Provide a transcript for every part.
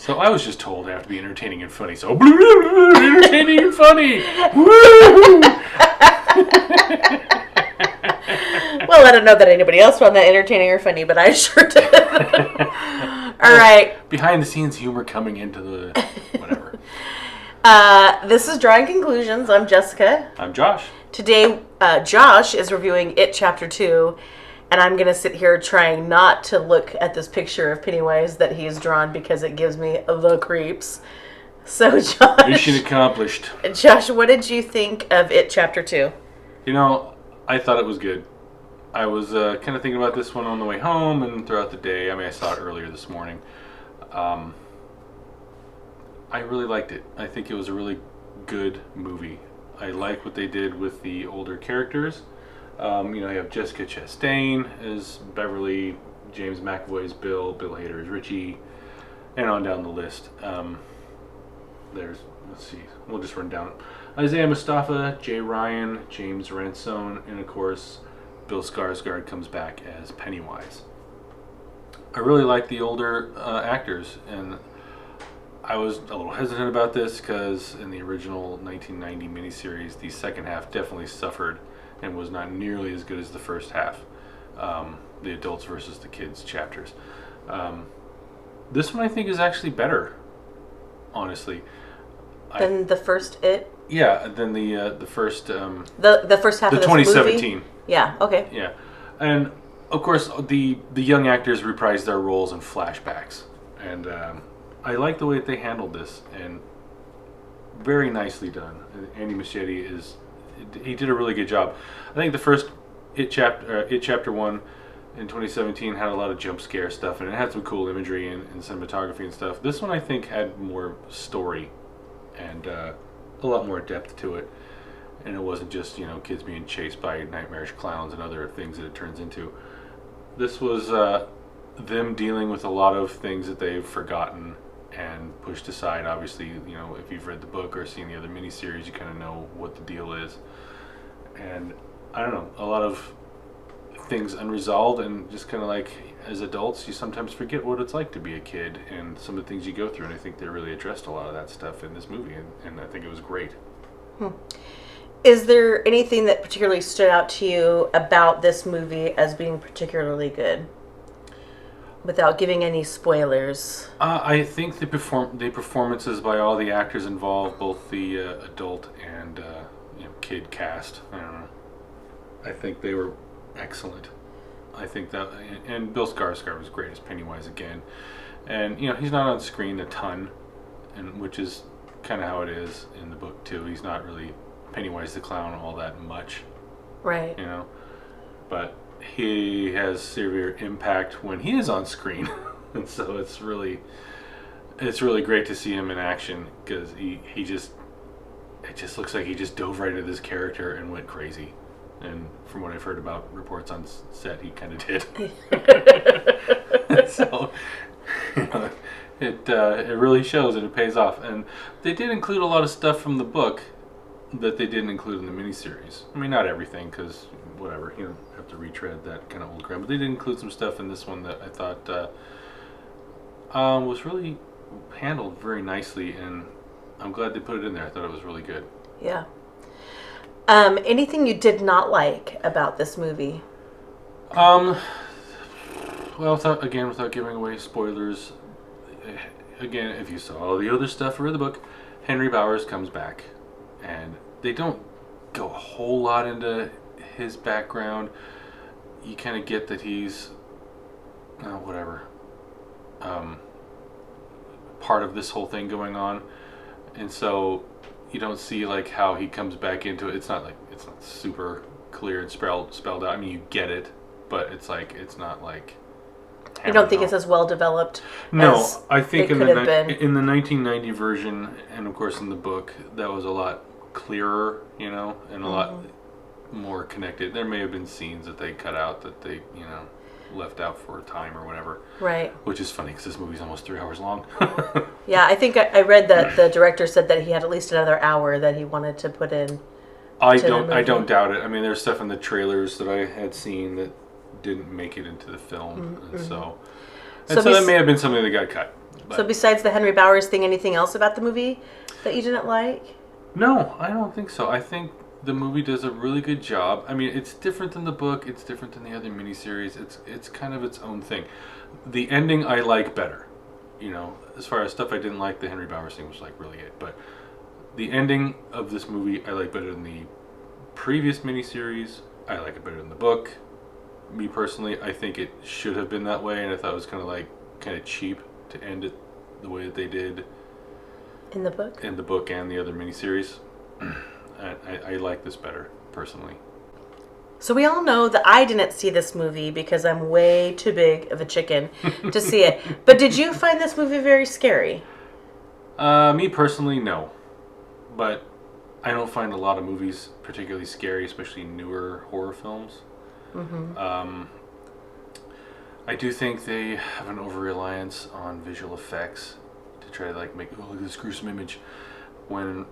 So I was just told I have to be entertaining and funny. So entertaining and funny. Woo! Well, I don't know that anybody else found that entertaining or funny, but I sure did. All right. Behind the scenes humor coming into the whatever. This is Drawing Conclusions. I'm Jessica. I'm Josh. Today, Josh is reviewing It Chapter 2, and I'm going to sit here trying not to look at this picture of Pennywise that he has drawn because it gives me the creeps. So, Josh... Mission accomplished. Josh, what did you think of It Chapter 2? You know, I thought it was good. I was kind of thinking about this one on the way home and throughout the day. I mean, I saw it earlier this morning. I really liked it. I think it was a really good movie. I like what they did with the older characters. You have Jessica Chastain as Beverly, James McAvoy as Bill Hader as Richie, and on down the list. Let's see, we'll just run down. Isaiah Mustafa, Jay Ryan, James Ransone, and of course, Bill Skarsgård comes back as Pennywise. I really like the older actors, and I was a little hesitant about this because in the original 1990 miniseries, the second half definitely suffered and was not nearly as good as the first half. The adults versus the kids chapters. This one I think is actually better, honestly. Than the first It? Yeah, than the first... the first half of this 2017. movie? Yeah, okay. Yeah. And, of course, the young actors reprise their roles in flashbacks. And I like the way that they handled this. And very nicely done. Andy Muschietti he did a really good job. I think the first It Chapter 1 in 2017 had a lot of jump scare stuff. And it had some cool imagery and cinematography and stuff. This one, I think, had more story. And a lot more depth to it. And it wasn't just, kids being chased by nightmarish clowns and other things that it turns into. This was them dealing with a lot of things that they've forgotten and pushed aside. Obviously, if you've read the book or seen the other miniseries, you kind of know what the deal is. And, I don't know, a lot of things unresolved, and just kind of like, as adults, you sometimes forget what it's like to be a kid and some of the things you go through. And I think they really addressed a lot of that stuff in this movie, and I think it was great. Is there anything that particularly stood out to you about this movie as being particularly good? Without giving any spoilers. I think the performances by all the actors involved, both the adult and kid cast, I don't know. I think they were excellent. I think that, and Bill Skarsgård was great as Pennywise again. And he's not on screen a ton, and which is kind of how it is in the book too. He's not really Pennywise the clown all that much, right? But he has severe impact when he is on screen, and so it's really great to see him in action because it just looks like he just dove right into this character and went crazy. And from what I've heard about reports on set, he kind of did. So it really shows and it pays off. And they did include a lot of stuff from the book that they didn't include in the miniseries. I mean, not everything, because whatever, you don't have to retread that kind of old ground. But they did include some stuff in this one that I thought was really handled very nicely, and I'm glad they put it in there. I thought it was really good. Yeah. Anything you did not like about this movie? Well, without giving away spoilers, again, if you saw all the other stuff or read the book, Henry Bowers comes back, and they don't go a whole lot into his background. You kind of get that he's part of this whole thing going on, and so you don't see like how he comes back into it. It's not super clear and spelled out. I mean, you get it, but it's not like. You don't think it's as well developed? No, I think in the 1990 version, and of course in the book, that was a lot clearer, and a lot more connected. There may have been scenes that they cut out that they, left out for time or whatever. Right. Which is funny because this movie's almost 3 hours long. Yeah, I think I read that the director said that he had at least another hour that he wanted to put in. I don't doubt it. I mean, there's stuff in the trailers that I had seen that didn't make it into the film, and so that may have been something that got cut. But So besides the Henry Bowers thing, anything else about the movie that you didn't like? no, I don't think so. I think the movie does a really good job. I mean, it's different than the book. It's different than the other miniseries. It's kind of its own thing. The ending I like better. You know, as far as stuff I didn't like, the Henry Bowers thing was like really it. But the ending of this movie I like better than the previous miniseries. I like it better than the book. Me personally, I think it should have been that way, and I thought it was kind of cheap to end it the way that they did In the book? in the book and the other miniseries. I like this better, personally. So we all know that I didn't see this movie because I'm way too big of a chicken to see it. But did you find this movie very scary? Me personally, no. But I don't find a lot of movies particularly scary, especially newer horror films. I do think they have an over-reliance on visual effects to try to like make, oh, look at this gruesome image. When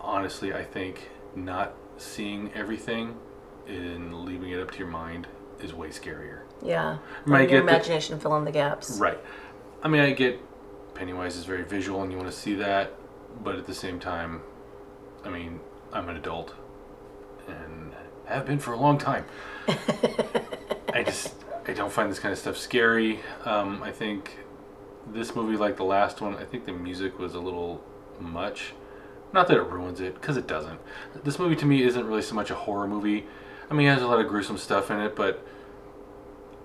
honestly, I think not seeing everything and leaving it up to your mind is way scarier. Yeah. Might Your get the- imagination fill in the gaps. Right. I mean, I get Pennywise is very visual and you want to see that, but at the same time, I mean, I'm an adult and have been for a long time. I don't find this kind of stuff scary. I think this movie, like the last one, I think the music was a little much. Not that it ruins it, because it doesn't. This movie to me isn't really so much a horror movie. I mean, it has a lot of gruesome stuff in it, but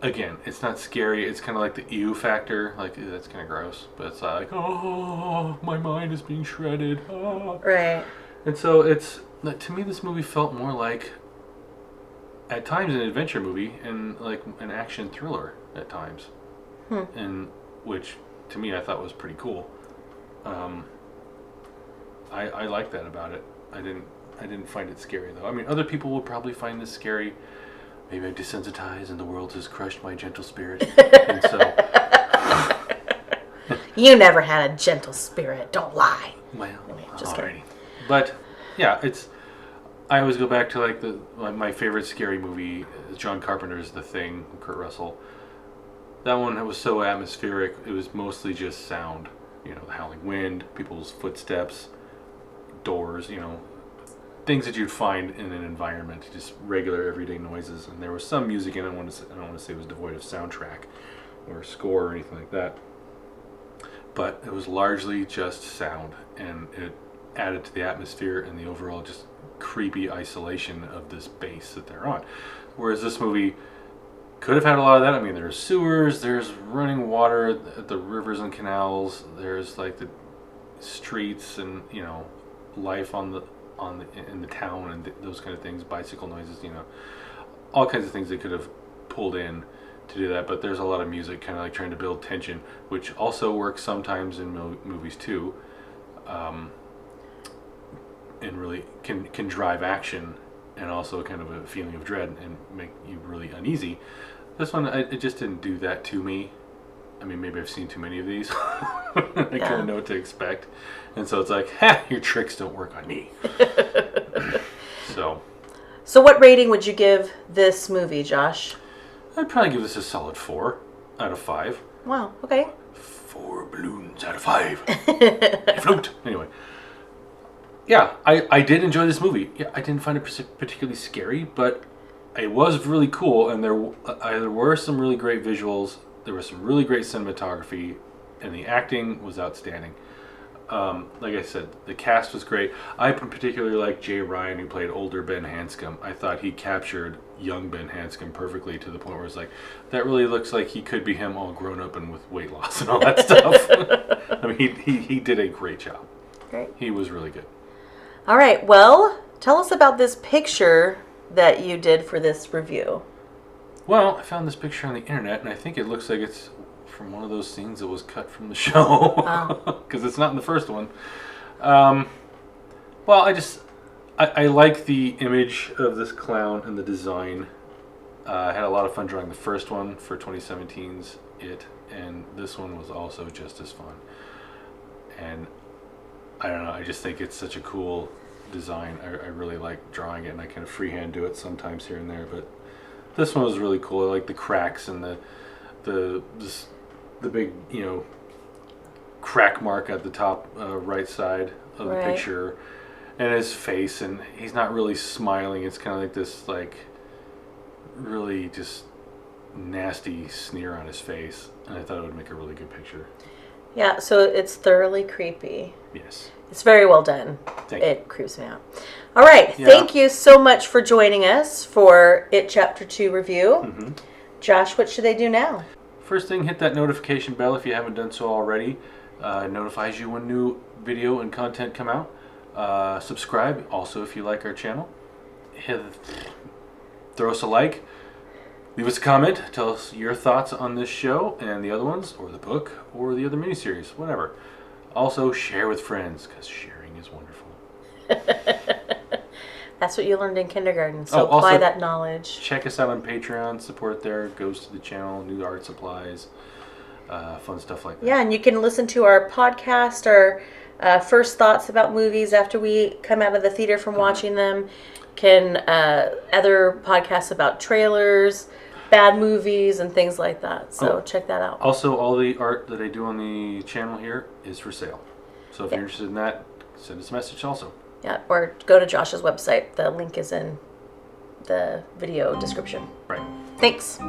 again, it's not scary. It's kind of like the ew factor. Like, ew, that's kind of gross. But it's like, oh, my mind is being shredded. Oh. Right. And so it's, to me, this movie felt more like, at times, an adventure movie and like an action thriller at times. And which, to me, I thought was pretty cool. I like that about it. I didn't find it scary though. I mean, other people will probably find this scary. Maybe I'm desensitized and the world has crushed my gentle spirit. And so, You never had a gentle spirit. Don't lie. well, Just alrighty. kidding. But yeah, I always go back to like my favorite scary movie, John Carpenter's The Thing, Kurt Russell. That one was so atmospheric. It was mostly just sound. You know, the howling wind, people's footsteps, doors, you know, things that you'd find in an environment, just regular everyday noises. And there was some music in it. I don't want to say it was devoid of soundtrack or score or anything like that. But it was largely just sound, and it added to the atmosphere and the overall just creepy isolation of this base that they're on. Whereas this movie could have had a lot of that. I mean, there's sewers, there's running water at the rivers and canals, there's like the streets and, you know, life in the town and those kind of things, bicycle noises, you know, all kinds of things they could have pulled in to do that. But there's a lot of music kind of like trying to build tension, which also works sometimes in movies too, and really can drive action and also kind of a feeling of dread and make you really uneasy. This one, it just didn't do that to me. I mean, maybe I've seen too many of these. I kind of know what to expect. And so it's like, ha, your tricks don't work on me. So what rating would you give this movie, Josh? I'd probably give this a solid 4 out of 5. Wow, okay. 4 balloons out of 5. Float. Anyway. Yeah, I did enjoy this movie. Yeah, I didn't find it particularly scary, but it was really cool, and there were some really great visuals. There was some really great cinematography, and the acting was outstanding. Like I said, the cast was great. I particularly like Jay Ryan, who played older Ben Hanscom. I thought he captured young Ben Hanscom perfectly, to the point where it's like, that really looks like he could be him all grown up and with weight loss and all that stuff. I mean, he did a great job. Great. He was really good. All right, well, tell us about this picture that you did for this review. Well, I found this picture on the internet, and I think it looks like it's from one of those scenes that was cut from the show, because it's not in the first one. Well, I like the image of this clown and the design. I had a lot of fun drawing the first one for 2017's It, and this one was also just as fun. And I don't know, I just think it's such a cool design. I really like drawing it, and I kind of freehand do it sometimes here and there, but this one was really cool. I like the cracks and the big, you know, crack mark at the top right side of the Right. picture, and his face, and he's not really smiling. It's kind of like this, like, really just nasty sneer on his face, and I thought it would make a really good picture. Yeah, so it's thoroughly creepy. Yes. It's very well done. Thank you. It creeps me out. All right. Yeah. Thank you so much for joining us for It Chapter 2 review. Mm-hmm. Josh, what should they do now? First thing, hit that notification bell if you haven't done so already. It notifies you when new video and content come out. Subscribe also if you like our channel. Throw us a like. Leave us a comment. Tell us your thoughts on this show and the other ones, or the book, or the other miniseries, whatever. Also, share with friends, because sharing is wonderful. That's what you learned in kindergarten, so Oh, apply also- that knowledge. Check us out on Patreon. Support there. Goes to the channel. New art supplies. Fun stuff like that. Yeah, and you can listen to our podcast, our first thoughts about movies after we come out of the theater from watching them. Other podcasts about trailers, bad movies, and things like that. So check that out. Also, all the art that I do on the channel here is for sale. So if Yeah. you're interested in that, send us a message also. Yeah, or go to Josh's website. The link is in the video description. Right. Thanks.